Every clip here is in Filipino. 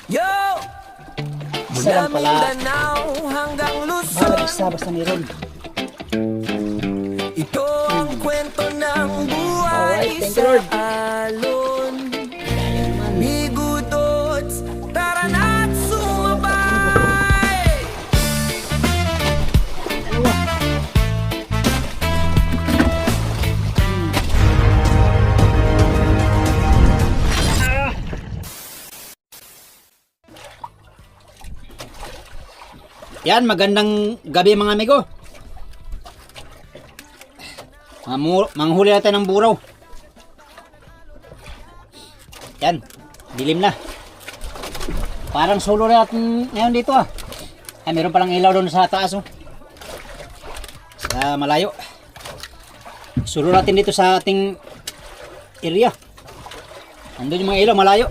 Yo! Isa lang pala. Mindanao hanggang Luzon. Bawat isa basta meron. Ito ang kwento ng buhay Alright, thank you, sa Lord. alon. Bigudots, tara na't sumabay. Dalawa. Yan, magandang gabi mga amigo. Manghuli natin ng buraw. Yan, dilim na. Parang solo natin ngayon dito ah. Ay, meron palang ilaw doon sa taas oh. Sa malayo. Solo natin dito sa ating area. Andun yung mga ilaw, malayo.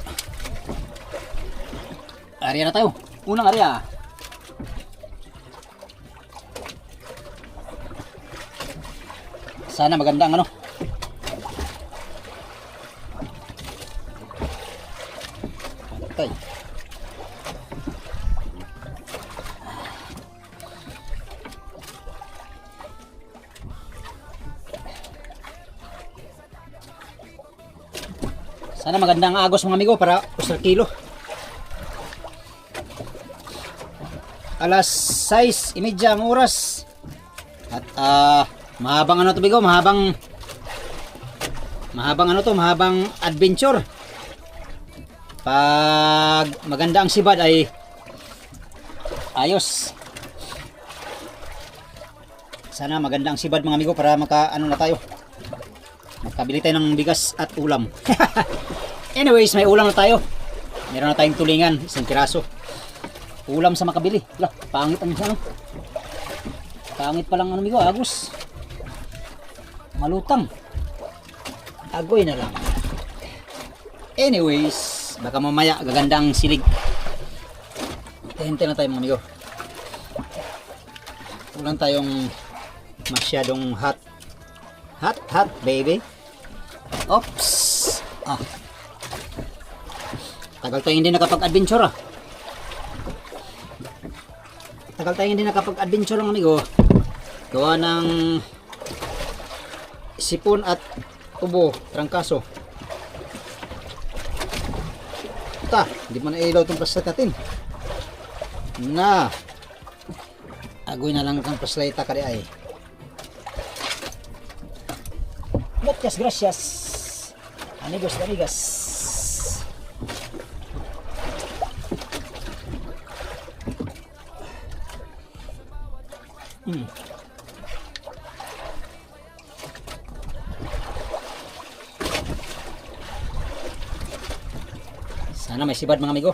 Area na tayo. Unang area. Sana maganda ang ano. Okay. Sana maganda ang agos mga amigo para usar kilo. Alas 6:30 ang oras. At mahabang ano to bigo, mahabang ano to, mahabang adventure. Pag maganda ang sibad ay ayos. Sana maganda ang sibad mga amigo para maka ano na tayo. Makabili tayo ng bigas at ulam. Anyways, may ulam na tayo. Meron na tayong tulingan, isang piraso. Ulam sa makabili. Wala, pangit ang ano. Pangit pa lang ano amigo, agos. Malutang. Agoy na lang. Anyways, baka mamaya gagandang silig. Hintay na tayo mga amigo. Walang tayong masyadong hot baby. Oops. Tagal tayo hindi nakapag-adventure ah. Tagal tayo hindi nakapag-adventure mga amigo. Gawa ng sipon at tubo, trangkaso. Ito, hindi mo na ilaw itong flashlight natin. Na, agoy na lang ang flashlight kari ay. Muchas gracias, amigos y amigas. Sana may sibad mga amigo.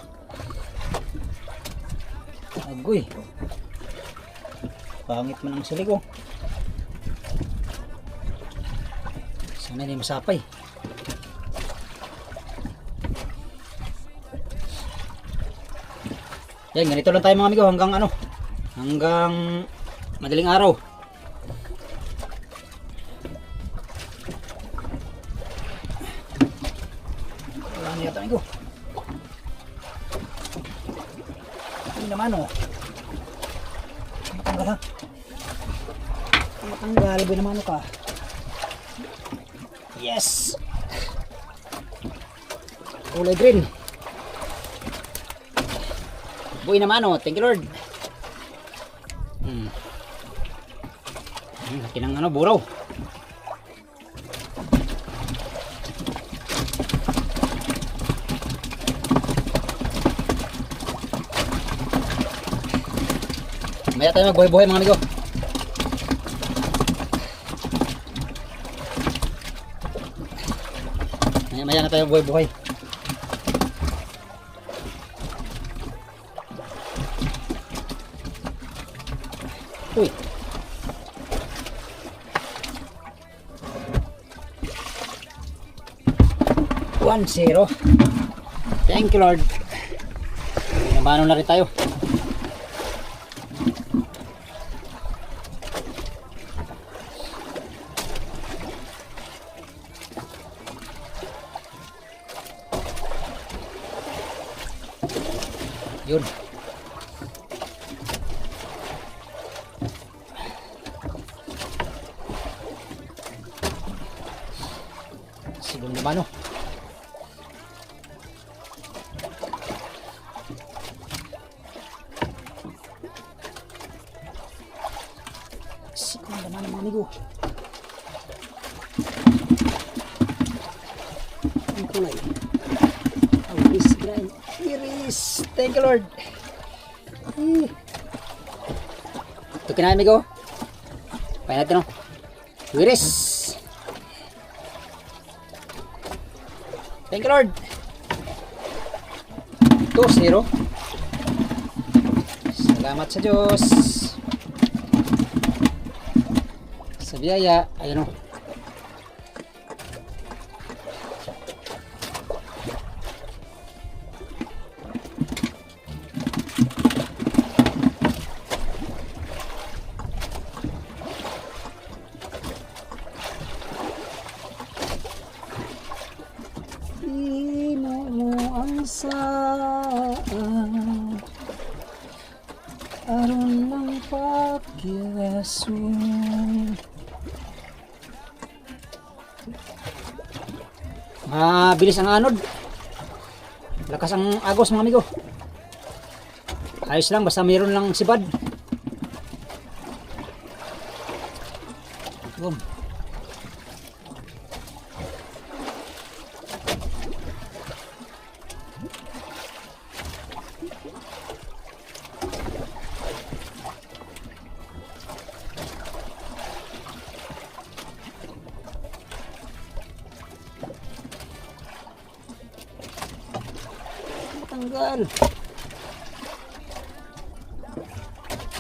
Agoy. Pangit man ang silig oh. Sana hindi masapay. Yan, ganito lang tayo mga amigo hanggang ano. Hanggang madaling araw. Wala na yata amigo. Naman oh. Matanggal ha. Matanggal naman ka. Yes. Kulay green. Buhay naman oh. Thank you Lord. Laki ng ano buraw. Maya tayo magbuhay-buhay mga amigo. Maya na tayo buhay-buhay. Uy. One zero. Thank you Lord. Nabano na rin tayo. Yun. Sigong naman, oh. Sigong naman, mga amigo. Ang kulay. Iris, grind. Iris. Thank you, Lord. Ito kinain, amigo. Pahin natin, oh. Iris. Thank you, Lord. 2-0. Salamat sa Diyos. Sa biyaya. Ayan, oh. Saan aron ng pagyasun. Mabilis ang anod, lakas ang agos, mga amigo. Ayos lang, basta mayroon lang sibad. Boom. Tanggal.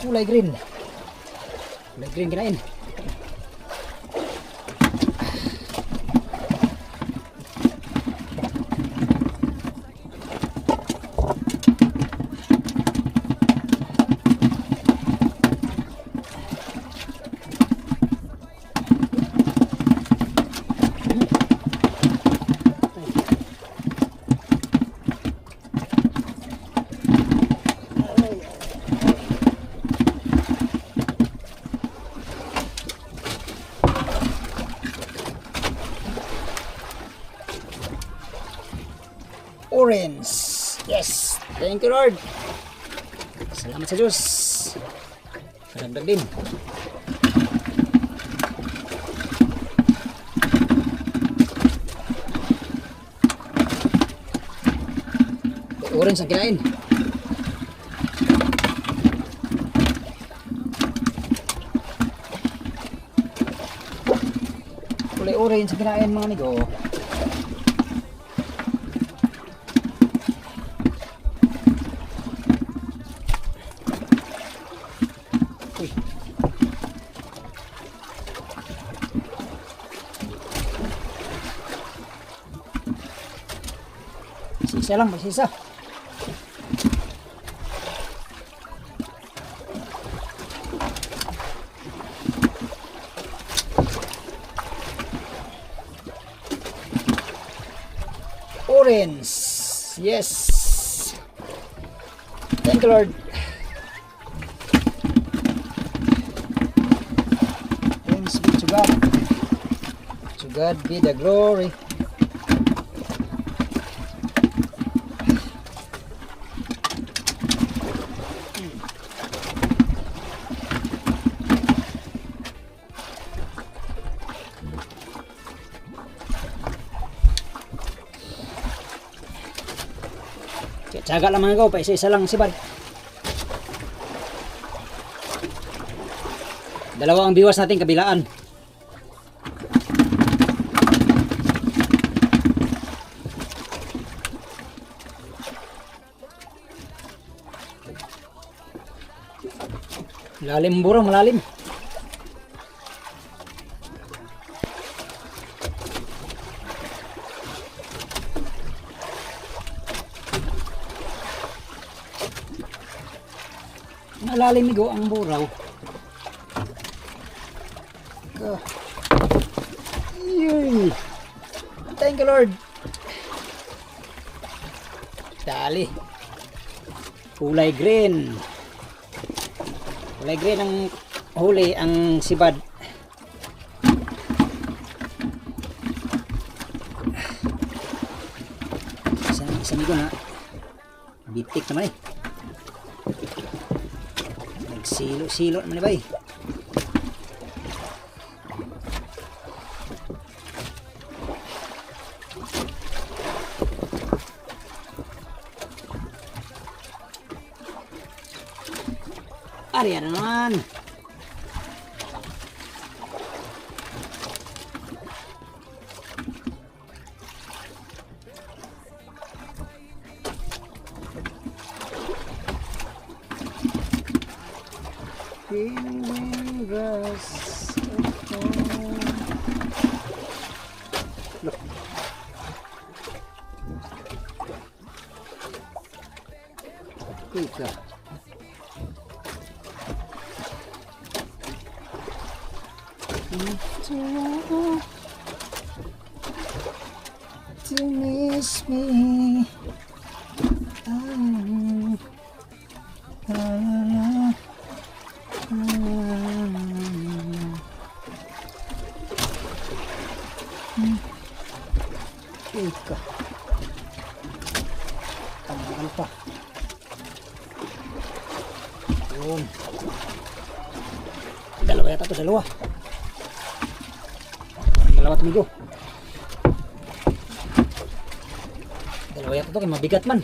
Kulay green. Kulay green kinain. Orange. Yes. Thank you, Lord. Salamat sa Diyos. Karagdag din. Orange ang kinain. Kulay orange ang kinain, mga amigo. Isa lang, may isa. Orange. Yes. Thank you, Lord. Thanks be to God. To God be the glory. Tsaga lang, mga amigo, pa isa-isa lang sibad. Dalawa ang biwas natin kabilaan. Malalim burang, malalim. Malalim, migo, ang buraw. Yay! Thank you, Lord. Dali. Kulay green. Kulay green ang huli, ang sibad. Isang amigo na. Bitik naman eh. Nagsilo-silo naman eh bay. Ari na naman. Green grass at home. Look. Kuka. To miss me. Ika. Tanggal pa. Yun. Dalawa yata ito, dalawa. Dalawa tumigo. Dalawa yata ito, kaya mabigat man.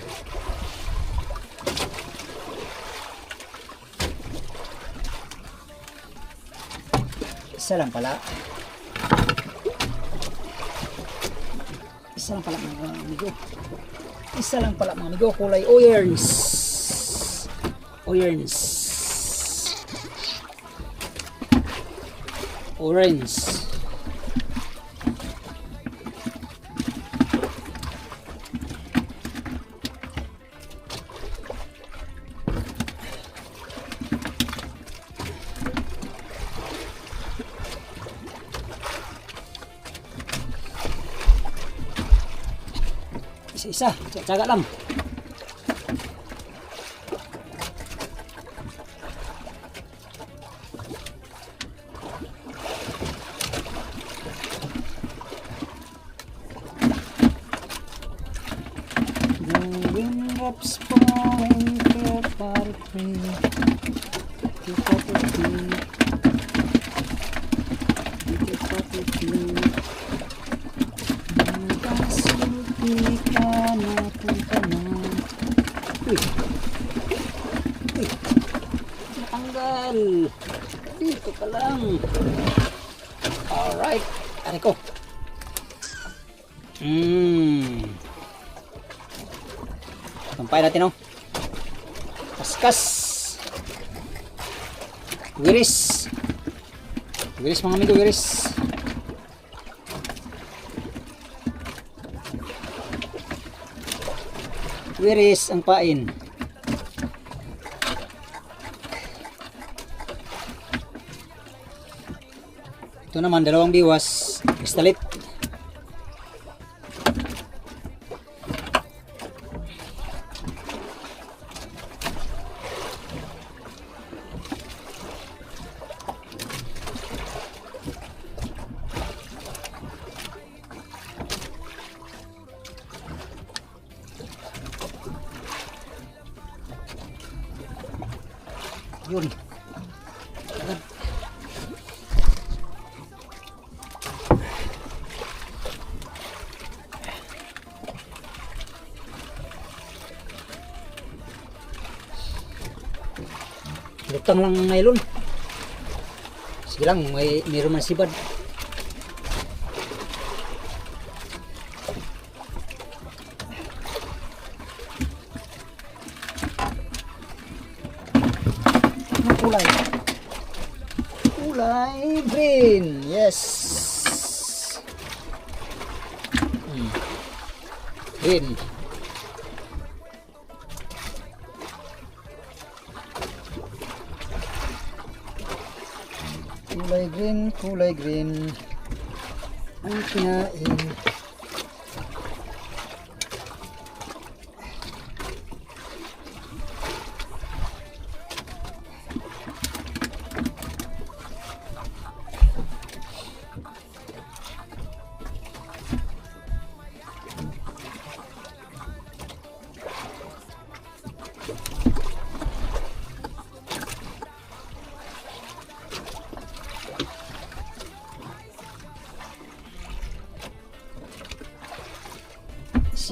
Isa lang pala. Isa lang pala mga amigo. Isa lang pala mga amigo. Kulay orange. Orange. Orange. Isa-isa, tsaga lang. The raindrops falling clear by the tree. Keep up the tree. Keep up the tree. Natanggal. Dito ka lang. Alright. Ari ko. Sampay natin, oh. Kaskas. Wiris. Wiris mga amigo, wiris. Wiris ang pain. Ito naman dalawang biwas, pistalit. Yun. Agad. Lutang lang ng nylon. Sige lang, mayroon man sibad. Kulay green. Yes. Green. Kulay green. Ang kinain.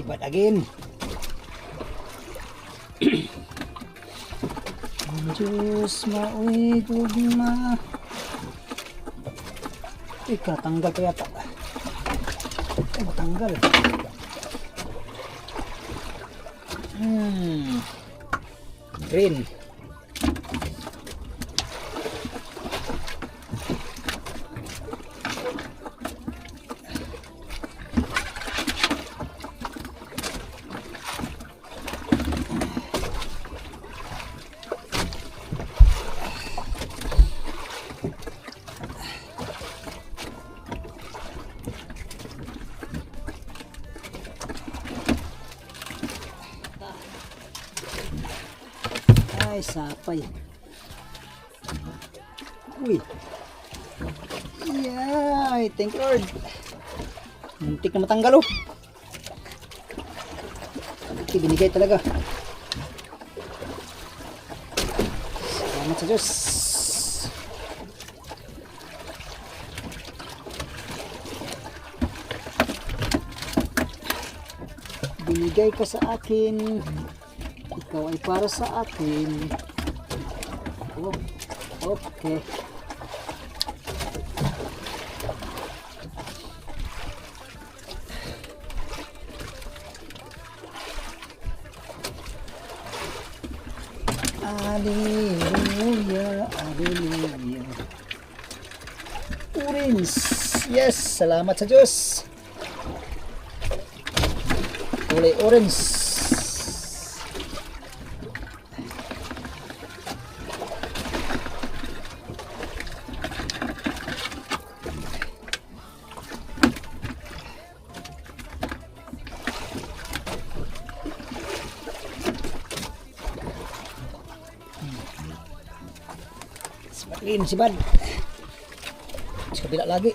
Sibad again. Ang Diyos maoy gugma. Katanggal pa yata. Matanggal. Green. Ay, sapay. Uy. Yay, thank you Lord. Muntik na matanggal oh. Okay, binigay talaga. Salamat sa Diyos. Binigay ka sa akin. Ikaw ay para sa akin. Oh, okay. Hallelujah, hallelujah. Orange. Yes, salamat sa Diyos. Kulay orange. Sibad, sibad. Sa kabila lagi.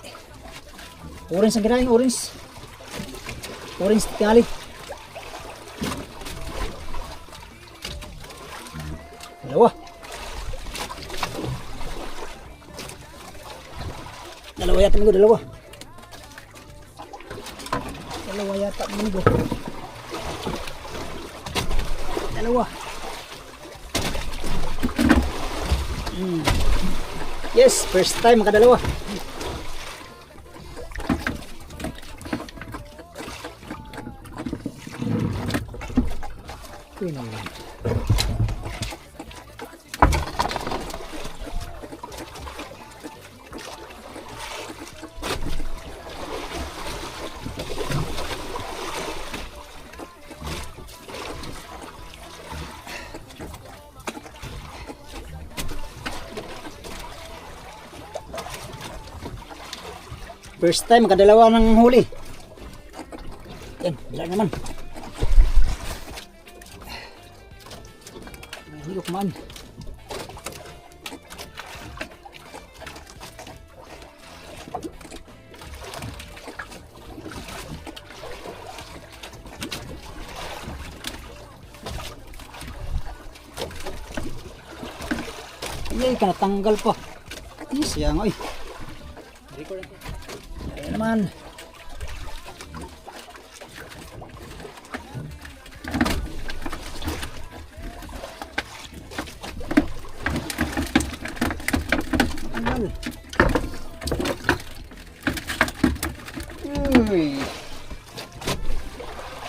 Orange ang ginahin, orange. Orange tingali. Dalawa. Dalawa yata minggu, dalawa. Dalawa yata minggu. Dalawa. Yes, first time makadalawa. Kuy naman. First time makadalawa ng huli. Yan, bila naman. Hindi ko kumaan. Yay, kanatanggal pa. Yes, yan oy. Record ako. Ayan naman. Tanggal. Uy.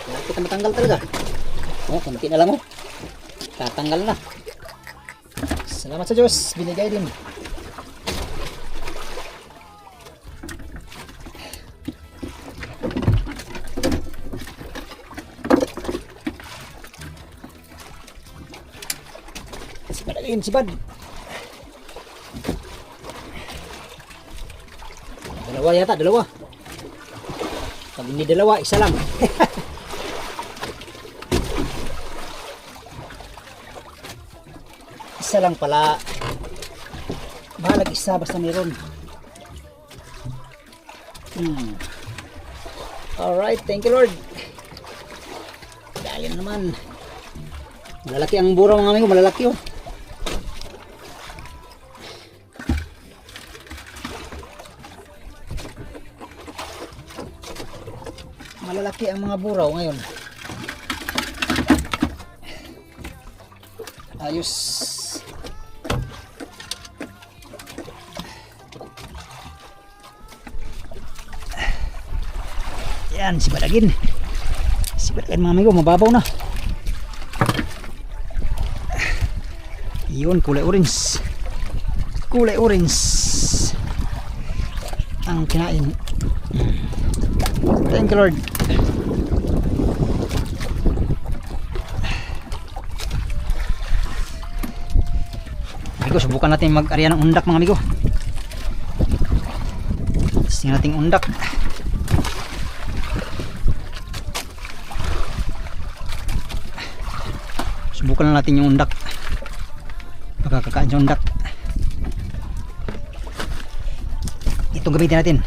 Wala kita matanggal talaga. Oh, kunti na lang oh. Tatanggal na. Salamat sa Diyos. Binigay din. Sibad again, sibad. Dalawa yata, dalawa. Pag hindi dalawa, isa lang. Isa lang pala. Bahalag isa basta meron. Alright, thank you Lord. Dali naman. Malalaki ang buraw mga amigo, malalaki oh. Malalaki ang mga buraw ngayon. Ayos. Yan, si Balagin. Si Balagin mga amigo, mababaw na. Yun, kulay orange. Kulay orange. Ang kinain. Thank you Lord. Amigo, subukan natin mag-arya ng undak mga amigo. Tingnan natin undak. Subukan na natin yung undak. Pagkakakaan sa undak. Itong gamitin natin.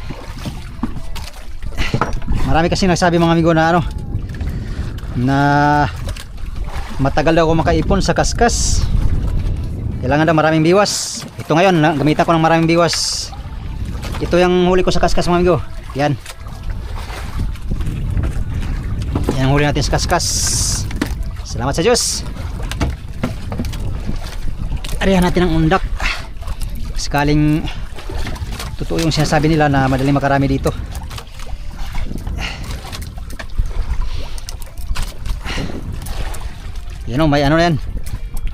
Marami kasi nagsabi mga amigo na na matagal daw ako makaipon sa kaskas. Kailangan daw maraming biwas. Ito ngayon, gamitan ko ng maraming biwas. Ito yung huli ko sa kaskas mga amigo. Yan. Yan ang huli natin sa kaskas. Salamat sa Diyos. Arihan natin ang undak. Sakaling totoo yung sinasabi nila na madaling makarami dito. Yan o, may ano na yan.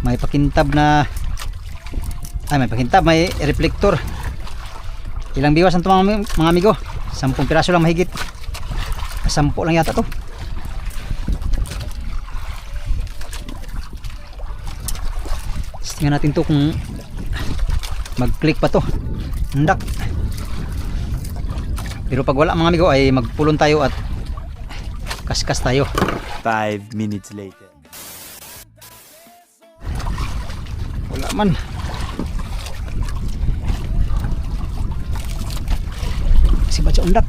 May pakintab na may pakintab, may reflector. Ilang biwas ang ito mga amigo? 10 piraso lang mahigit. 10 lang yata to. Tingnan natin to kung mag-click pa to. Undak. Pero pag wala mga amigo ay magpulon tayo at kaskas tayo. 5 minutes later. Wala man. Si baca undak.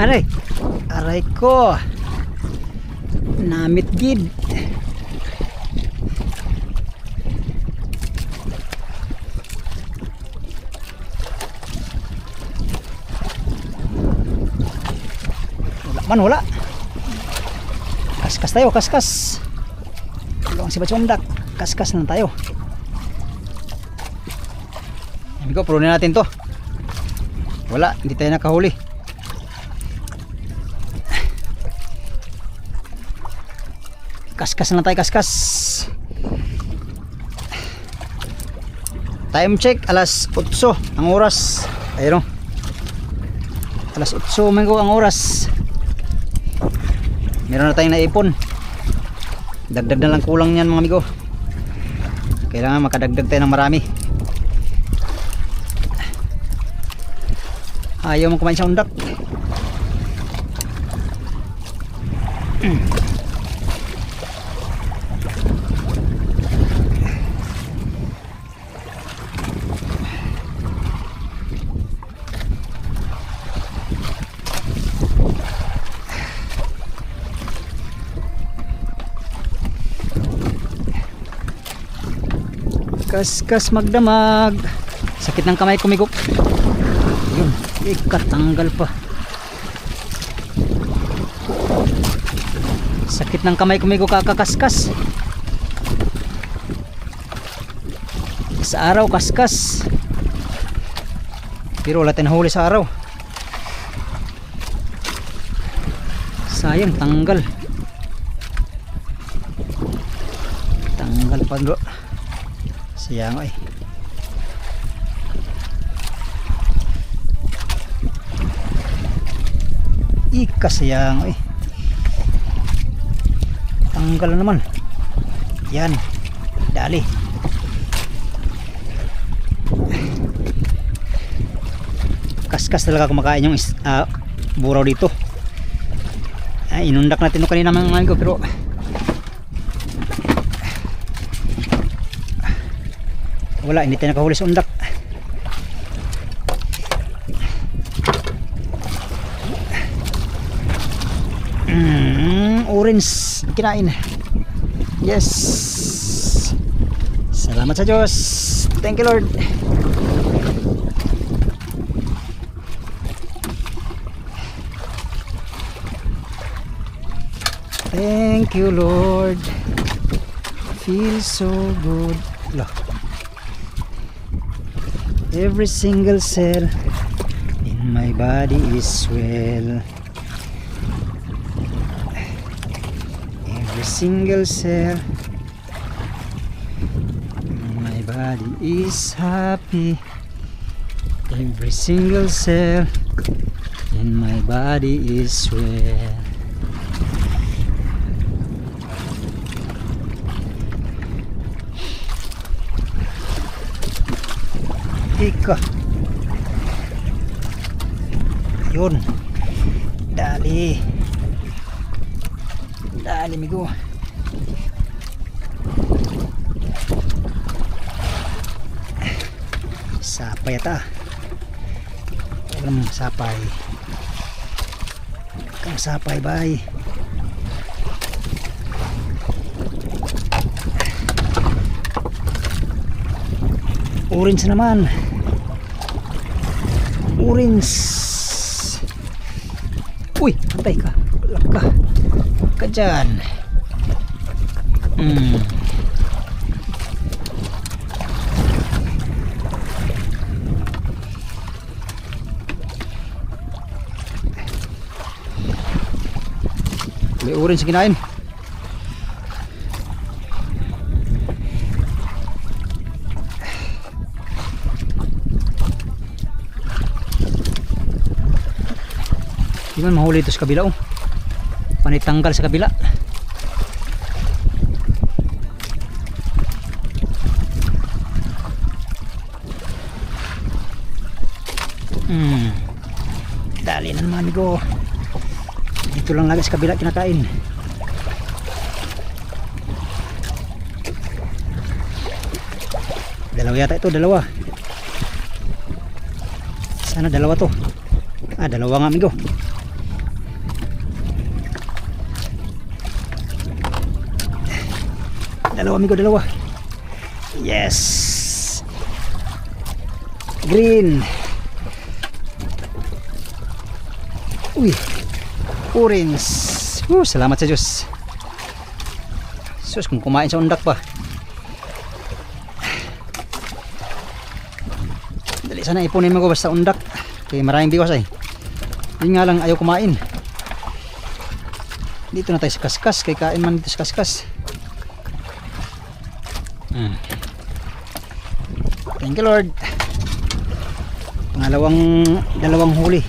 Aray. Aray ko. Namit gid. Wala. Kaskas tayo, kaskas. Tulong si Bachondak. Kaskas na tayo. Amigo, purunin natin to. Wala, hindi tayo nakahuli. Kaskas na tayo, kaskas. Time check, alas 8 ang oras. Ayun o. Alas 8 amigo ang oras. Meron na tayong naipon. Dagdag na lang kulang yan mga amigo. Kailangan makadagdag tayo ng marami. Ayaw mo kumain sa undak. Kaskas magdamag. Sakit ng kamay ko migo. Yun, ikatanggal pa. Sakit ng kamay ko migo kakakaskas. Sa araw kaskas. Pero wala tayong huli sa araw. Sayang, tanggal. Tanggal pa bro. Sayang ay. Sayang ay. Tanggal na naman. Yan. Dali. Kaskas talaga kumakain yung buraw dito. Ay, inundak natin no kanina mga amigo pero wala, hindi tayo nakahuli sa undak. Orange kinain. Yes. Salamat sa Diyos. Thank you, Lord. Thank you, Lord. Feels so good. Look. Every single cell in my body is well. Every single cell in my body is happy. Every single cell in my body is well. Ika. Yun. Dali. Dali, amigo. Sapay ata. Alam, sapay. Kang sapay, bay. Orange naman. Orange. Uy, patay ka. Wala ka. Ka dyan. May orange kinain. Di man mahuli ito sa kabila, oh. Panitanggal sa kabila. Dali na naman, amigo. Dito lang lagi sa kabila kinakain. Dalawa yata ito, dalawa. Sana dalawa to. Dalawa nga, amigo. Dalawa, amigo, dalawa. Yes. Green. Uy. Orange. Salamat sa Diyos. Sus, kung kumain sa undak pa. Dali sana ipunin mo ko basta undak. Kaya maraming biwas ay. Yun nga lang, ayaw kumain. Dito na tayo sa kaskas. Kaya kain man dito sa kaskas. Thank you, Lord. Dalawang huli.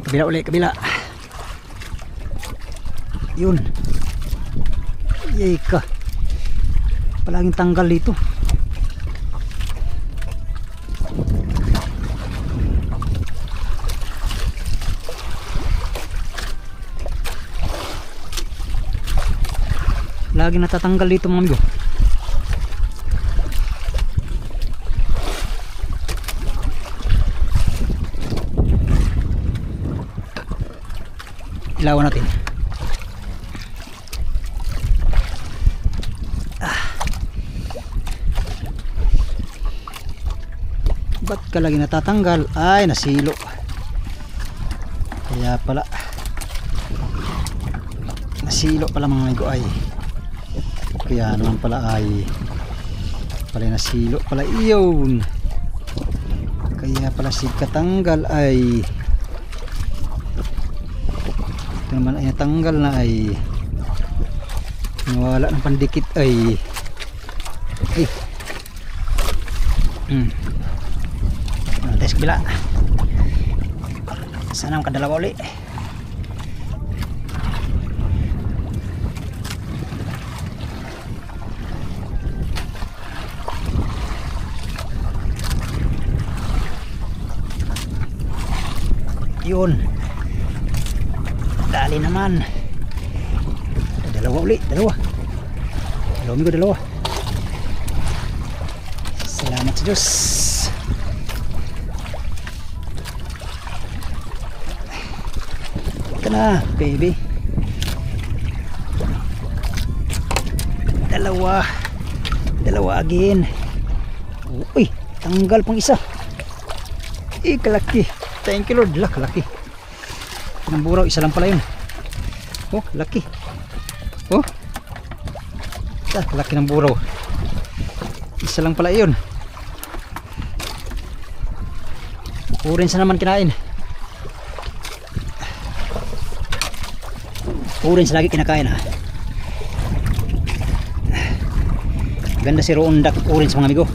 Kabila ulit, kabila. Yun. Yay ka. Palaging tanggal dito. Lagi natatanggal dito, mga amigo. Ilawan natin. Ba't ka lagi natatanggal? Ay, nasilo. Kaya pala nasilo pala, mga amigo. Ay, kaya naman pala ay nasilo pala iyon. Kaya pala si katanggal ay ito naman ay natanggal na, ay nawala ng pandikit ay tayo sa kabila. Sana ang kadalawa ulit. Yun. Dali naman. Dalawa ulit, dalawa. Dalawa, amigo, dalawa. Salamat Salamat sa Diyos. Ito na, baby. Dalawa again. Uy, tanggal pang isa. Kalaki. Thank you Lord, laki. Ng buraw, isa lang pala yun. Oh, laki. Oh, laki ng buraw. Isa lang pala yun. Orange na naman kinain. Orange lagi kinakain ha. Ganda si Roondak orange mga amigo.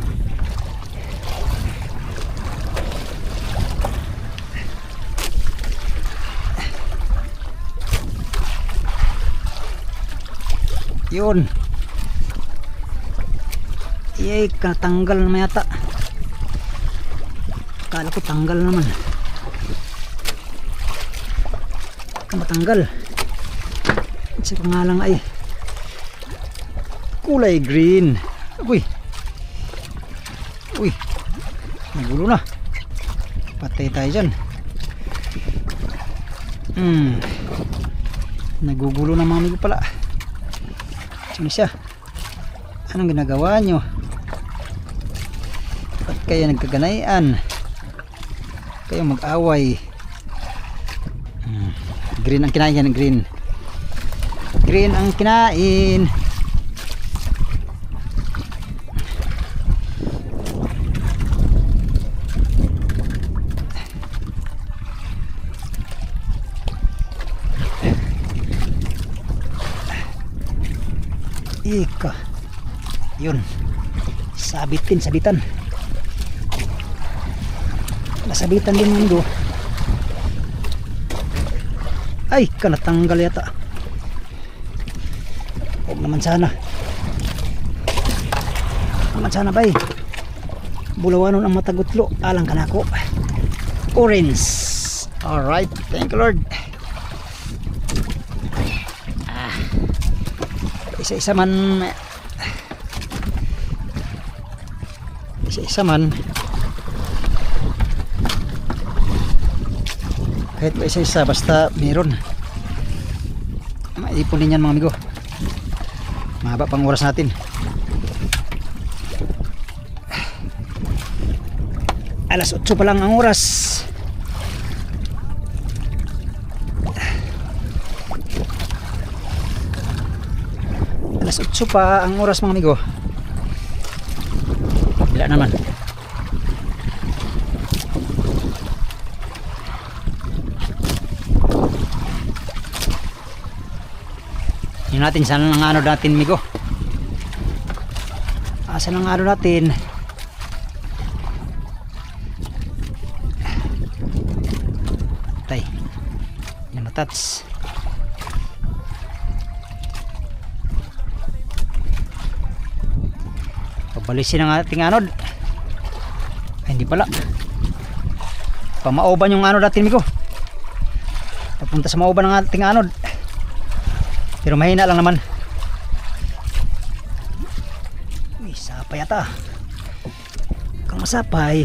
Yun. Iyay, katanggal naman yata. Kala ko tanggal naman. Matanggal. Sa pangalang ay kulay green. Uy. Nagulo na. Patay tayo dyan. Nagugulo na mga amigo pala. Sino siya? Anong ginagawa nyo? Ba't kayo nagkaganayan? Kayo mag-away. Green ang kinain yan. Green ang kinain. Yun, sabitan. Nasabitan din mundo. Ay, natanggal yata. Huwag naman sana bay. Bulawanon ang matagutlo. Alang ka na ako. Orange. Alright, thank you Lord. Isa-isa man kahit pa isa-isa basta meron. Maipunin yan mga amigo. Mahaba pang oras natin. Alas 8 pa lang ang oras. Alas 8 pa ang oras mga amigo. Wala naman. Yun natin saan ang ano natin amigo. Asan ang ano natin? Tay. Yan natats. Pabalisin ang ating anod. Ay, hindi pala. Pamauban yung anod natin amigo. Papunta sa mauban ng ating anod. Pero mahina lang naman. Uy, sapay ata. Kung masapay,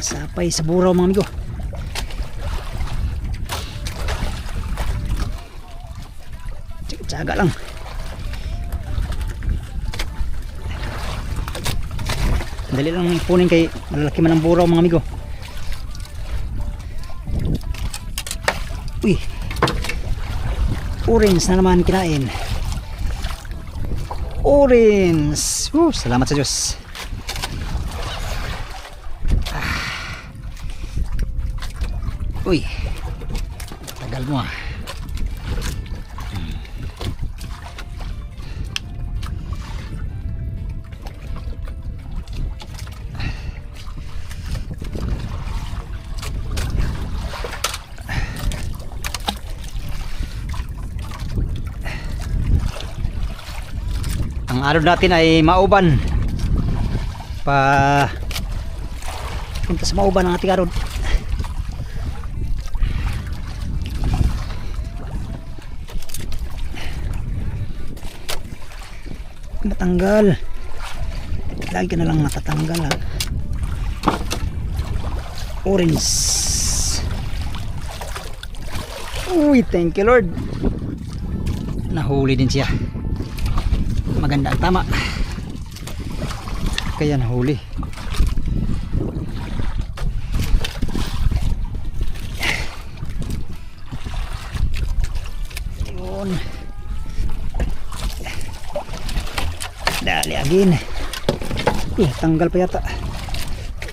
sapay sa buraw mga amigo. Tsaga lang. Dali lang ipunin kay malalaki man ang buraw mga amigo. Uy, orange na naman kinain. Orange. Salamat sa Diyos. Uy, tagal mo ah. Ang anod natin ay mauban. Punta sa mauban ang ating anod. Natanggal. lagi na lang natatanggal ha. Orange. Uy, thank you Lord. Nahuli din siya. Maganda ang tama. Kaya nahuli. Yun. Dali again. Tanggal pa yata.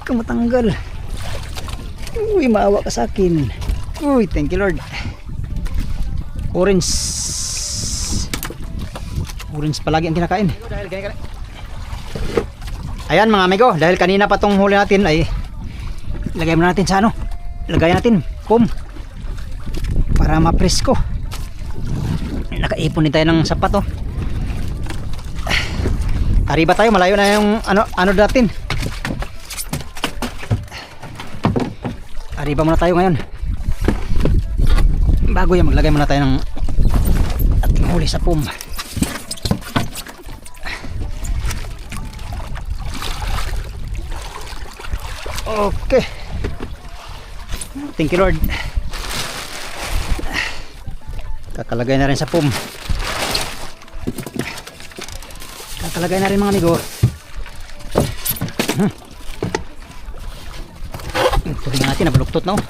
Kung matanggal. Uy, maawa ka sa akin. Uy, thank you Lord. Orange. Orange palagi ang kinakain. Ayan mga amigo, dahil kanina pa tong huli natin ay lagay muna natin sa ano. Lagay natin foam para mapresko. Nakaipon din tayo ng sapat oh. Arriba tayo, malayo na yung ano natin. Arriba muna tayo ngayon. Bago yan, maglagay muna tayo ng ating huli sa foam. Okay. Thank you Lord. Kakalagay na rin sa foam. Kakalagay na rin mga amigo. Tubig natin, nabaluktot na oh.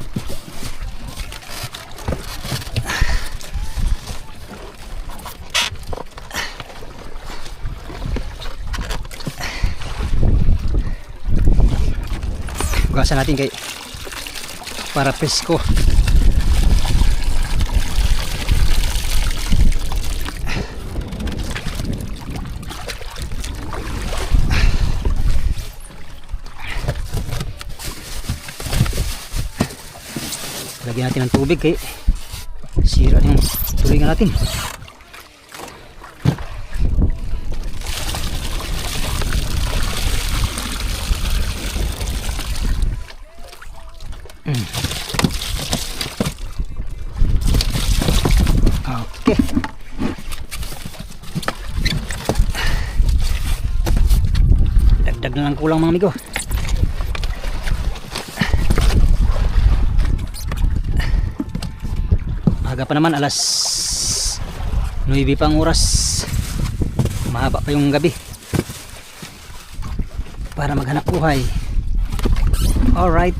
Hugasan natin kay para presko. Lagyan natin ng tubig kay sira yung tulingan natin. Okay. Dagdag na lang kulang mga amigo. Aga pa naman, alas 9 pang oras. Mahaba pa yung gabi para maghanap buhay. Alright.